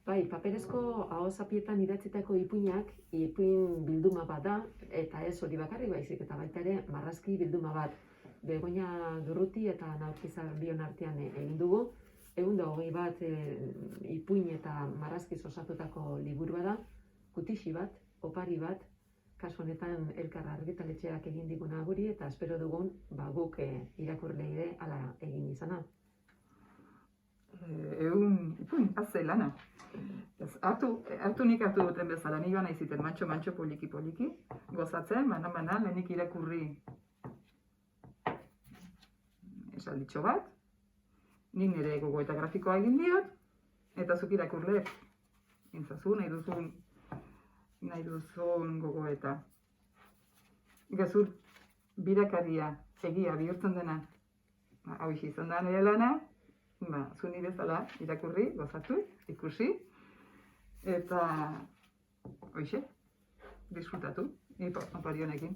Bai, paperezko ahozapietan idatzitako ipuinak ipuin bilduma bat da, eta ez hori bakarrik baizik, eta baita ere marrazki bilduma bat. Begoña Durruti eta Narcisa bion artean egin dugu. 120 bat ipuin eta marrazkiz osatutako liburua da, kutixi bat, opari bat, kasu honetan Elkar argitaletxeak egin diguna guri, eta espero dugun guk irakurleei ere hala egin izana. Ipuin, azte lana. Hartu nik hartu duten bezala, ni joan naiziten mantxo poliki, gozatzen, banan, lehenik irakurri esalditxo bat, nik nire gogoeta grafikoa egin diot, eta zuk irakurle intzazu nahi duzun gogoeta. Gazur, birakaria, egia bihurtzen dena, hau izan da nire lana, zu nire bezala irakurri, gozatu, ikusi, eta hoxe, disfrutatu, opari honekin.